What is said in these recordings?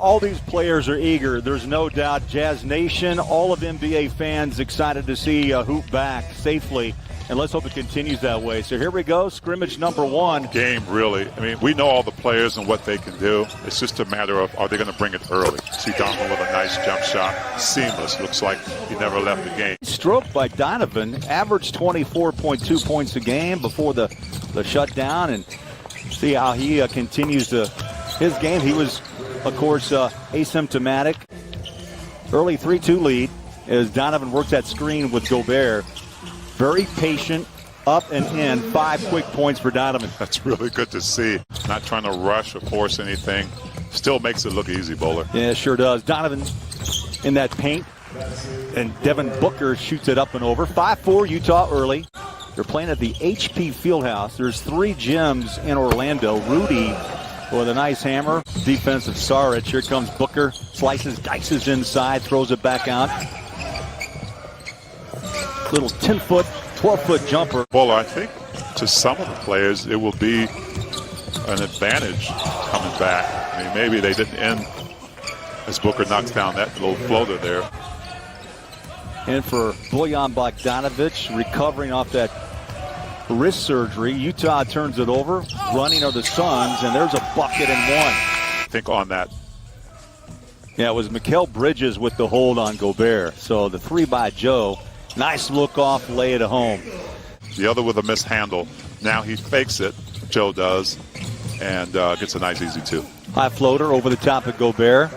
All these players are eager. There's no doubt. Jazz Nation, all of NBA fans excited to see Hoop back safely. And let's hope it continues that way. So here we go, scrimmage number one. Game, really. I mean, we know all the players and what they can do. It's just a matter of, are they going to bring it early? See Donovan with a nice jump shot. Seamless. Looks like he never left the game. Stroke by Donovan. Averaged 24.2 points a game before the shutdown. And see how he continues his game. He was, of course, asymptomatic. Early 3-2 lead as Donovan works that screen with Gobert. Very patient, up and in. 5 quick points for Donovan. That's really good to see. Not trying to rush or force anything. Still makes it look easy, Bowler. Yeah, sure does. Donovan in that paint. And Devin Booker shoots it up and over. 5-4 Utah early. They're playing at the HP Fieldhouse. There's 3 gyms in Orlando. Rudy with a nice hammer. Defensive Saric. Here comes Booker. Slices, dices inside, throws it back out. Little 10-foot, 12-foot jumper. Well, I think to some of the players, it will be an advantage coming back. I mean, maybe they didn't end as Booker knocks down that little floater there. And for Bojan Bogdanovic, recovering off that wrist surgery, Utah turns it over. Running are the Suns, and there's a bucket and one. I think on that. Yeah, it was Mikal Bridges with the hold on Gobert. So the 3 by Joe. Nice look off, lay it at home. The other with a mishandle. Now he fakes it, Joe does, and gets a nice easy 2. High floater over the top of Gobert.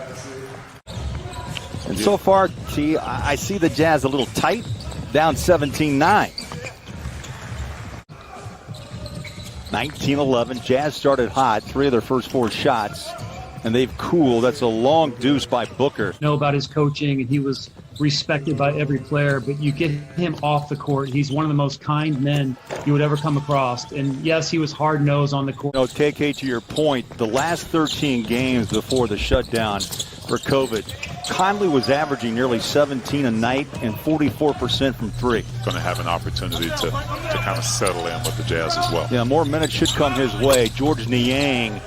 And so far, T, I see the Jazz a little tight, down 17-9. 19-11, Jazz started hot, 3 of their first 4 shots, and they've cooled. That's a long deuce by Booker. Know about his coaching, and he was respected by every player, but you get him off the court. He's one of the most kind men you would ever come across. And yes, he was hard-nosed on the court. You know, KK, to your point, the last 13 games before the shutdown for COVID, Conley was averaging nearly 17 a night and 44% from 3. Going to have an opportunity to kind of settle in with the Jazz as well. Yeah, more minutes should come his way. George Niang,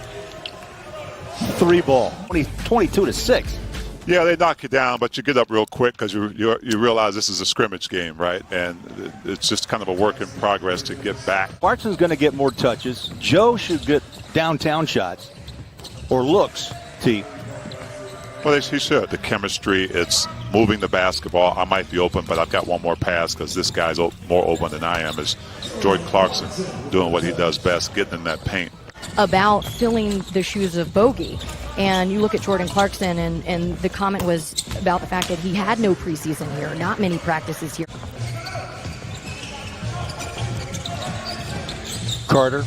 3 ball, 22-6. Yeah, they knock you down, but you get up real quick because you realize this is a scrimmage game, right? And it's just kind of a work in progress to get back. Clarkson's going to get more touches. Joe should get downtown shots or looks, T. Well, he should. The chemistry, it's moving the basketball. I might be open, but I've got one more pass because this guy's more open than I am. Is Jordan Clarkson doing what he does best, getting in that paint. About filling the shoes of Bogey. And you look at Jordan Clarkson, and the comment was about the fact that he had no preseason here, not many practices here. Carter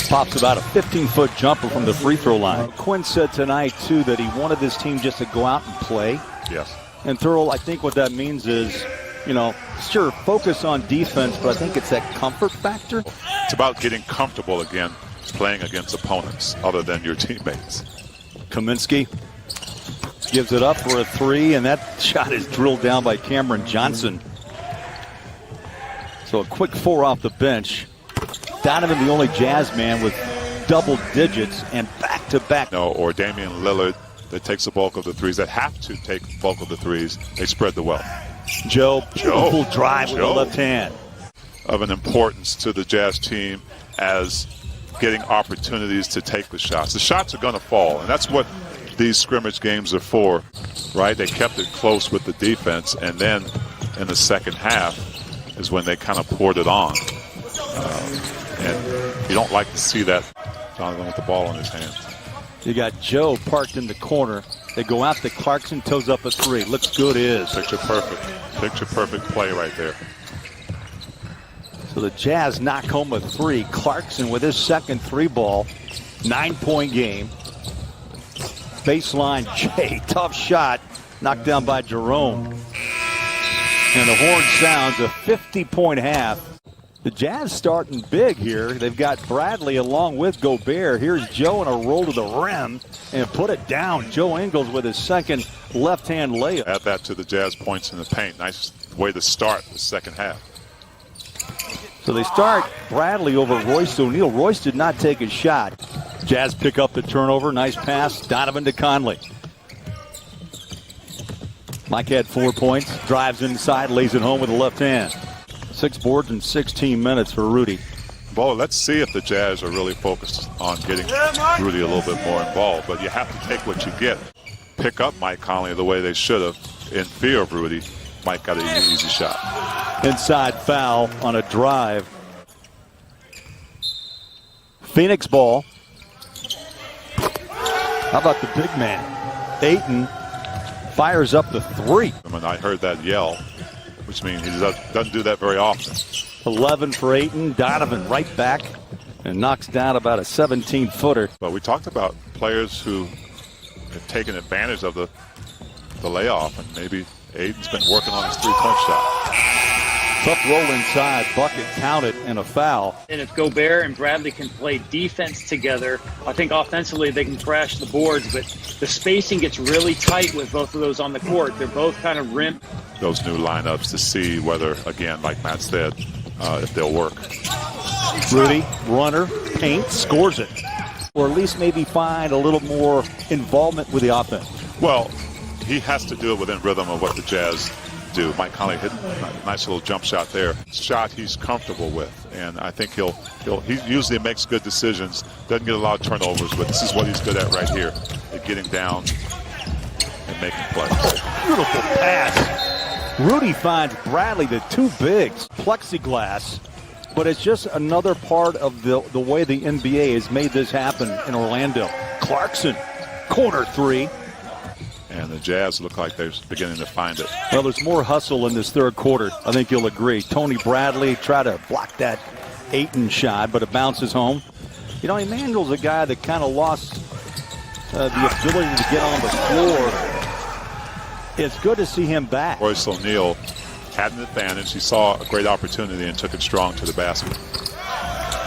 pops about a 15-foot jumper from the free throw line. Quinn said tonight, too, that he wanted this team just to go out and play. Yes. And Thurl, I think what that means is, you know, sure, focus on defense, but I think it's that comfort factor. It's about getting comfortable again, playing against opponents other than your teammates. Kaminsky gives it up for a 3, and that shot is drilled down by Cameron Johnson. So a quick 4 off the bench. Donovan, the only Jazz man with double digits and back-to-back. No, or Damian Lillard that takes the bulk of the threes, that have to take the bulk of the threes. They spread the wealth. Joe, beautiful drive with the left hand. Of an importance to the Jazz team as getting opportunities to take the shots. The shots are going to fall, and that's what these scrimmage games are for, right? They kept it close with the defense, and then in the second half is when they kind of poured it on. And you don't like to see that, Donovan with the ball in his hands. You got Joe parked in the corner. They go out to Clarkson, toes up a 3. Looks good is. Picture perfect play right there. So the Jazz knock home a 3. Clarkson with his second 3 ball. 9-point game. Baseline J, tough shot. Knocked down by Jerome. And the horn sounds, a 50-point half. The Jazz starting big here. They've got Bradley along with Gobert. Here's Joe in a roll to the rim and put it down. Joe Ingles with his second left-hand layup. Add that to the Jazz points in the paint. Nice way to start the second half. So they start Bradley over Royce O'Neal. Royce did not take a shot. Jazz pick up the turnover. Nice pass. Donovan to Conley. Mike had 4 points. Drives inside, lays it home with the left hand. 6 boards in 16 minutes for Rudy. Bo, let's see if the Jazz are really focused on getting Rudy a little bit more involved. But you have to take what you get. Pick up Mike Conley the way they should have in fear of Rudy. Mike got an easy shot. Inside foul on a drive. Phoenix ball. How about the big man? Ayton fires up the 3. I mean, I heard that yell, which means he doesn't do that very often. 11 for Ayton. Donovan right back and knocks down about a 17-footer. But we talked about players who have taken advantage of the layoff, and maybe Ayton's been working on his three-point shot. Tough roll inside, bucket counted, and a foul. And if Gobert and Bradley can play defense together, I think offensively they can crash the boards, but the spacing gets really tight with both of those on the court. They're both kind of rim. Those new lineups to see whether, again, like Matt said, if they'll work. Rudy, runner, paint, scores it. Or at least maybe find a little more involvement with the offense. Well, he has to do it within rhythm of what the Jazz do. Mike Conley hit a nice little jump shot there. Shot he's comfortable with, and I think he usually makes good decisions. Doesn't get a lot of turnovers, but this is what he's good at right here, at getting down and making plays. Beautiful pass. Rudy finds Bradley, the 2 bigs, plexiglass. But it's just another part of the way the NBA has made this happen in Orlando. Clarkson, corner 3. And the Jazz look like they're beginning to find it. Well, there's more hustle in this third quarter. I think you'll agree. Tony Bradley tried to block that Ayton shot, but it bounces home. You know, Emmanuel's a guy that kind of lost the ability to get on the floor. It's good to see him back. Royce O'Neal had an advantage. He saw a great opportunity and took it strong to the basket.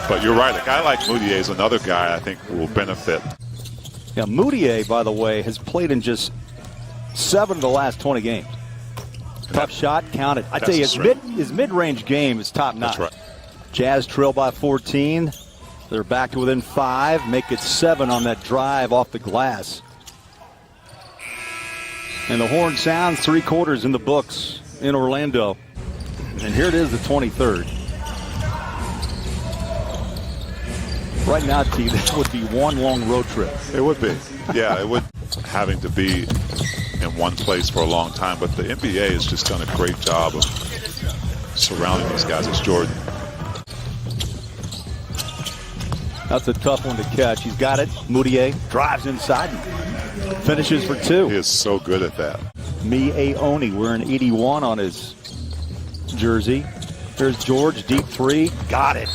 But you're right. A guy like Moutier is another guy I think will benefit. Yeah, Moutier, by the way, has played in just 7 of the last 20 games. Tough shot, counted. I tell you, his mid-range game is top-notch. That's right. Jazz trail by 14. They're back to within 5. Make it 7 on that drive off the glass. And the horn sounds, 3 quarters in the books in Orlando. And here it is, the 23rd. Right now, T, that would be one long road trip. It would be. Yeah, it would. Having to be in one place for a long time. But the NBA has just done a great job of surrounding these guys. It's Jordan. That's a tough one to catch. He's got it. Moutier drives inside and finishes for 2. He is so good at that. Aoni wearing 81 on his jersey. There's George, deep 3. Got it.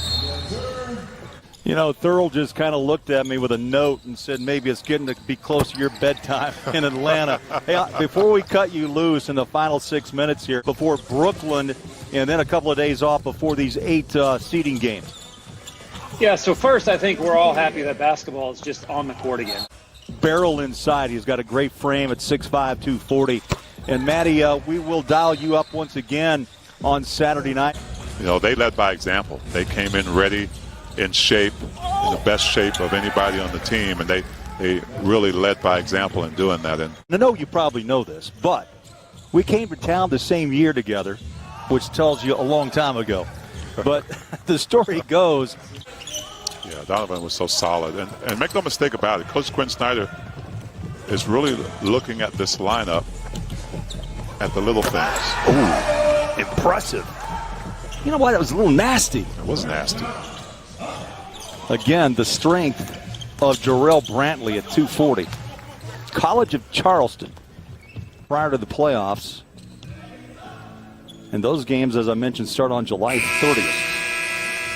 You know, Thurl just kind of looked at me with a note and said maybe it's getting to be close to your bedtime in Atlanta. Hey, before we cut you loose in the final 6 minutes here, before Brooklyn and then a couple of days off before these 8 seeding games. Yeah, so first I think we're all happy that basketball is just on the court again. Barrel inside. He's got a great frame at 6'5", 240. And, Matty, we will dial you up once again on Saturday night. You know, they led by example. They came in ready, in shape, in the best shape of anybody on the team, and they really led by example in doing that. And I know you probably know this, but we came to town the same year together, which tells you a long time ago. But the story goes. Yeah, Donovan was so solid. And make no mistake about it, Coach Quinn Snyder is really looking at this lineup at the little things. Ooh, impressive. You know what? That was a little nasty. It was nasty. Again, the strength of Jarrell Brantley at 240. College of Charleston prior to the playoffs. And those games, as I mentioned, start on July 30th.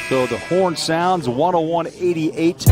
So the horn sounds 101-88.